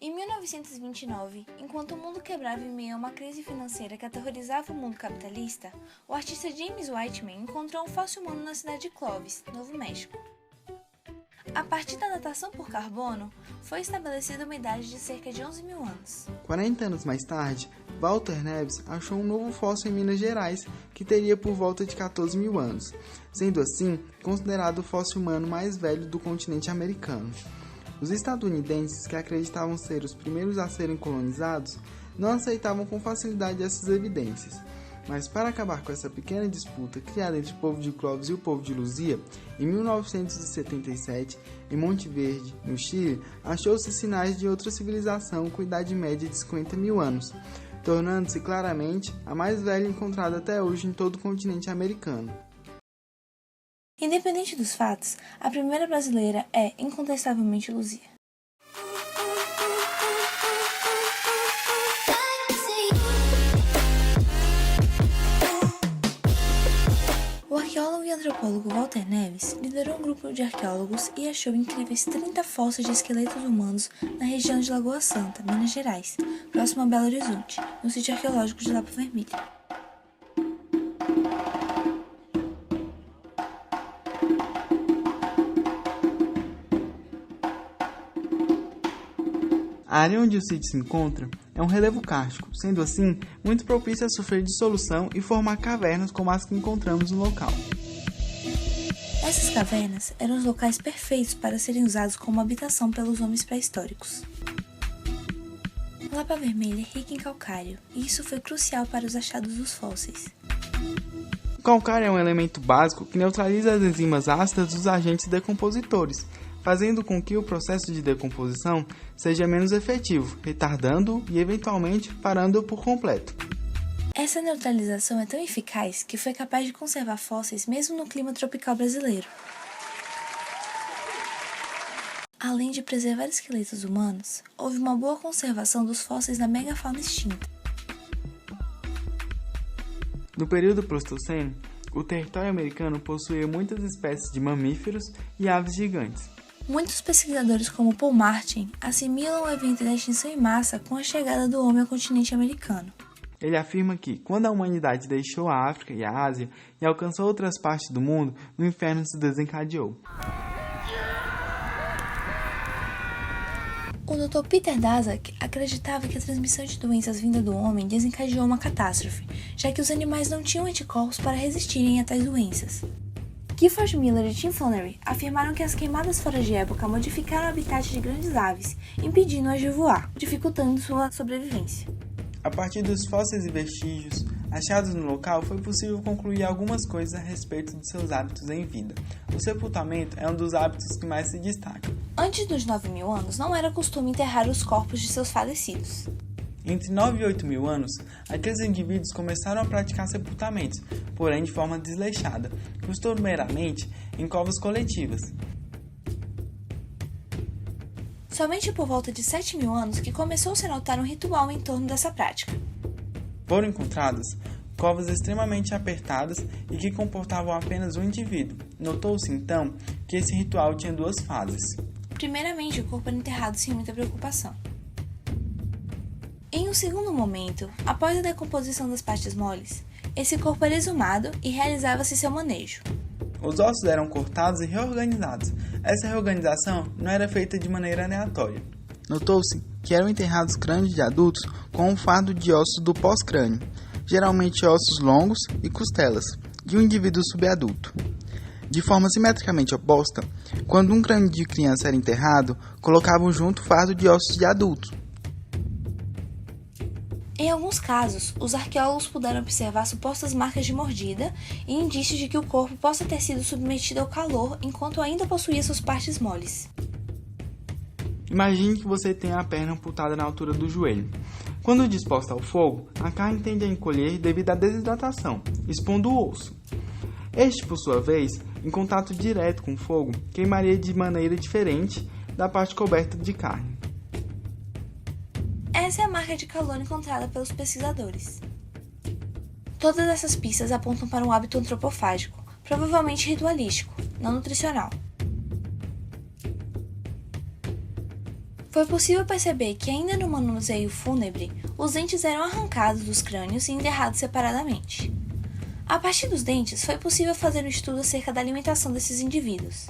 Em 1929, enquanto o mundo quebrava em meio a uma crise financeira que aterrorizava o mundo capitalista, o artista James Whitman encontrou um fóssil humano na cidade de Clovis, Novo México. A partir da datação por carbono, foi estabelecida uma idade de cerca de 11 mil anos. 40 anos mais tarde, Walter Neves achou um novo fóssil em Minas Gerais, que teria por volta de 14 mil anos, sendo assim considerado o fóssil humano mais velho do continente americano. Os estadunidenses, que acreditavam ser os primeiros a serem colonizados, não aceitavam com facilidade essas evidências. Mas para acabar com essa pequena disputa criada entre o povo de Clovis e o povo de Luzia, em 1977, em Monte Verde, no Chile, achou-se sinais de outra civilização com idade média de 50 mil anos, tornando-se claramente a mais velha encontrada até hoje em todo o continente americano. Independente dos fatos, a primeira brasileira é, incontestavelmente, Luzia. O arqueólogo e antropólogo Walter Neves liderou um grupo de arqueólogos e achou incríveis 30 fósseis de esqueletos humanos na região de Lagoa Santa, Minas Gerais, próximo a Belo Horizonte, no sítio arqueológico de Lapa Vermelha. A área onde o sítio se encontra é um relevo kárstico, sendo assim muito propício a sofrer dissolução e formar cavernas como as que encontramos no local. Essas cavernas eram os locais perfeitos para serem usados como habitação pelos homens pré-históricos. Lapa Vermelha é rica em calcário, e isso foi crucial para os achados dos fósseis. O calcário é um elemento básico que neutraliza as enzimas ácidas dos agentes decompositores, fazendo com que o processo de decomposição seja menos efetivo, retardando-o e, eventualmente, parando-o por completo. Essa neutralização é tão eficaz que foi capaz de conservar fósseis mesmo no clima tropical brasileiro. Além de preservar esqueletos humanos, houve uma boa conservação dos fósseis da megafauna extinta. No período Pleistoceno, o território americano possuía muitas espécies de mamíferos e aves gigantes. Muitos pesquisadores como Paul Martin assimilam o evento da extinção em massa com a chegada do homem ao continente americano. Ele afirma que, quando a humanidade deixou a África e a Ásia e alcançou outras partes do mundo, o inferno se desencadeou. O Dr. Peter Daszak acreditava que a transmissão de doenças vinda do homem desencadeou uma catástrofe, já que os animais não tinham anticorpos para resistirem a tais doenças. Gifford Miller e Tim Flannery afirmaram que as queimadas fora de época modificaram o habitat de grandes aves, impedindo-as de voar, dificultando sua sobrevivência. A partir dos fósseis e vestígios achados no local, foi possível concluir algumas coisas a respeito de seus hábitos em vida. O sepultamento é um dos hábitos que mais se destaca. Antes dos 9 mil anos, não era costume enterrar os corpos de seus falecidos. Entre 9 e 8 mil anos, aqueles indivíduos começaram a praticar sepultamentos, porém de forma desleixada, costumeiramente em covas coletivas. Somente por volta de 7 mil anos que começou-se a notar um ritual em torno dessa prática. Foram encontradas covas extremamente apertadas e que comportavam apenas um indivíduo. Notou-se então que esse ritual tinha duas fases. Primeiramente, o corpo era enterrado sem muita preocupação. Em um segundo momento, após a decomposição das partes moles, esse corpo era exumado e realizava-se seu manejo. Os ossos eram cortados e reorganizados. Essa reorganização não era feita de maneira aleatória. Notou-se que eram enterrados crânios de adultos com um fardo de ossos do pós-crânio, geralmente ossos longos e costelas, de um indivíduo subadulto. De forma simetricamente oposta, quando um crânio de criança era enterrado, colocavam junto o fardo de ossos de adultos. Em alguns casos, os arqueólogos puderam observar supostas marcas de mordida e indícios de que o corpo possa ter sido submetido ao calor enquanto ainda possuía suas partes moles. Imagine que você tem a perna amputada na altura do joelho. Quando disposta ao fogo, a carne tende a encolher devido à desidratação, expondo o osso. Este, por sua vez, em contato direto com o fogo, queimaria de maneira diferente da parte coberta de carne. Essa é a marca de calor encontrada pelos pesquisadores. Todas essas pistas apontam para um hábito antropofágico, provavelmente ritualístico, não nutricional. Foi possível perceber que ainda no manuseio fúnebre, os dentes eram arrancados dos crânios e enterrados separadamente. A partir dos dentes, foi possível fazer um estudo acerca da alimentação desses indivíduos.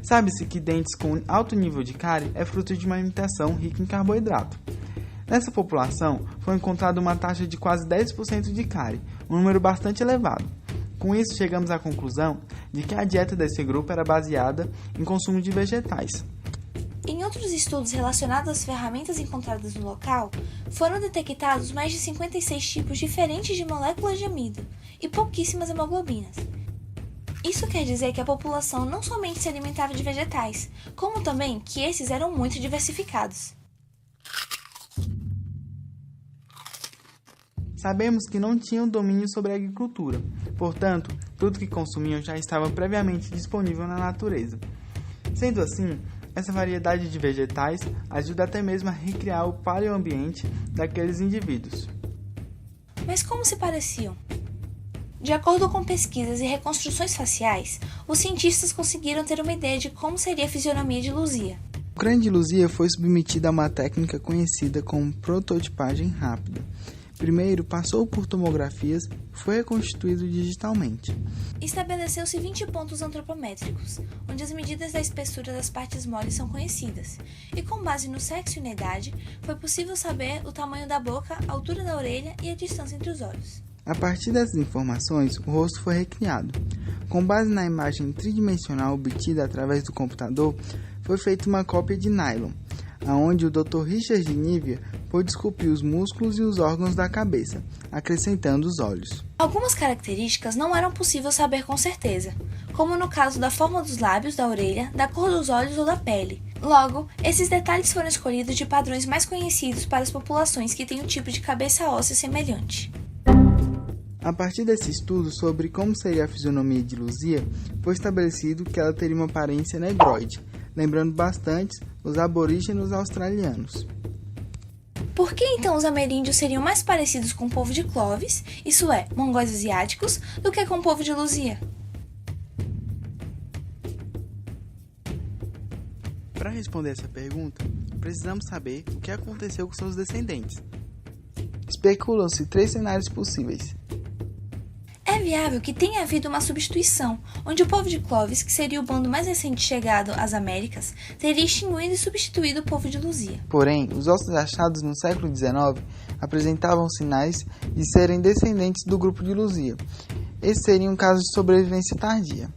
Sabe-se que dentes com alto nível de cárie é fruto de uma alimentação rica em carboidrato. Nessa população, foi encontrada uma taxa de quase 10% de cárie, um número bastante elevado. Com isso, chegamos à conclusão de que a dieta desse grupo era baseada em consumo de vegetais. Em outros estudos relacionados às ferramentas encontradas no local, foram detectados mais de 56 tipos diferentes de moléculas de amido e pouquíssimas hemoglobinas. Isso quer dizer que a população não somente se alimentava de vegetais, como também que esses eram muito diversificados. Sabemos que não tinham domínio sobre a agricultura, portanto, tudo que consumiam já estava previamente disponível na natureza. Sendo assim, essa variedade de vegetais ajuda até mesmo a recriar o paleoambiente daqueles indivíduos. Mas como se pareciam? De acordo com pesquisas e reconstruções faciais, os cientistas conseguiram ter uma ideia de como seria a fisionomia de Luzia. O crânio de Luzia foi submetido a uma técnica conhecida como prototipagem rápida. Primeiro, passou por tomografias e foi reconstituído digitalmente. Estabeleceu-se 20 pontos antropométricos, onde as medidas da espessura das partes moles são conhecidas, e com base no sexo e na idade, foi possível saber o tamanho da boca, a altura da orelha e a distância entre os olhos. A partir dessas informações, o rosto foi recriado. Com base na imagem tridimensional obtida através do computador, foi feita uma cópia de nylon, onde o Dr. Richard Nivea pôde esculpir os músculos e os órgãos da cabeça, acrescentando os olhos. Algumas características não eram possível saber com certeza, como no caso da forma dos lábios, da orelha, da cor dos olhos ou da pele. Logo, esses detalhes foram escolhidos de padrões mais conhecidos para as populações que têm um tipo de cabeça óssea semelhante. A partir desse estudo sobre como seria a fisionomia de Luzia, foi estabelecido que ela teria uma aparência negroide, lembrando bastante os aborígenes australianos. Por que então os ameríndios seriam mais parecidos com o povo de Clovis, isso é, mongóis asiáticos, do que com o povo de Luzia? Para responder essa pergunta, precisamos saber o que aconteceu com seus descendentes. Especulam-se 3 cenários possíveis. É viável que tenha havido uma substituição, onde o povo de Clovis, que seria o bando mais recente chegado às Américas, teria extinguido e substituído o povo de Luzia. Porém, os ossos achados no século XIX apresentavam sinais de serem descendentes do grupo de Luzia. Esse seria um caso de sobrevivência tardia.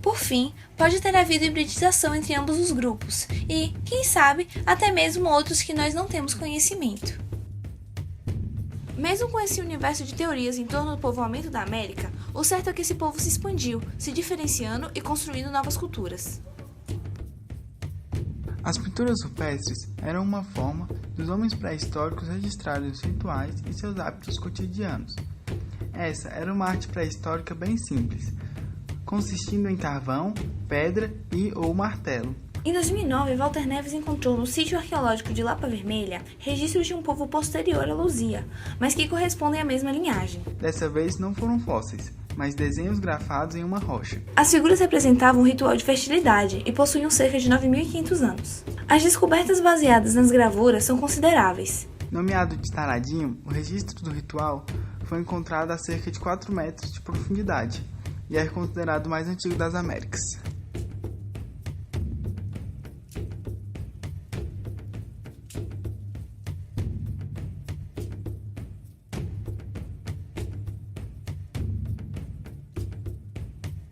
Por fim, pode ter havido hibridização entre ambos os grupos e, quem sabe, até mesmo outros que nós não temos conhecimento. Mesmo com esse universo de teorias em torno do povoamento da América, o certo é que esse povo se expandiu, se diferenciando e construindo novas culturas. As pinturas rupestres eram uma forma dos homens pré-históricos registrarem os rituais e seus hábitos cotidianos. Essa era uma arte pré-histórica bem simples, consistindo em carvão, pedra e ou martelo. Em 2009, Walter Neves encontrou no sítio arqueológico de Lapa Vermelha registros de um povo posterior a Luzia, mas que correspondem à mesma linhagem. Dessa vez não foram fósseis, mas desenhos grafados em uma rocha. As figuras representavam um ritual de fertilidade e possuíam cerca de 9.500 anos. As descobertas baseadas nas gravuras são consideráveis. Nomeado de Taradinho, o registro do ritual foi encontrado a cerca de 4 metros de profundidade e é considerado o mais antigo das Américas.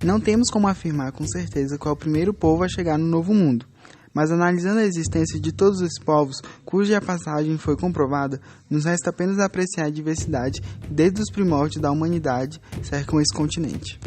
Não temos como afirmar com certeza qual é o primeiro povo a chegar no Novo Mundo, mas analisando a existência de todos esses povos cuja passagem foi comprovada, nos resta apenas apreciar a diversidade que desde os primórdios da humanidade cercam esse continente.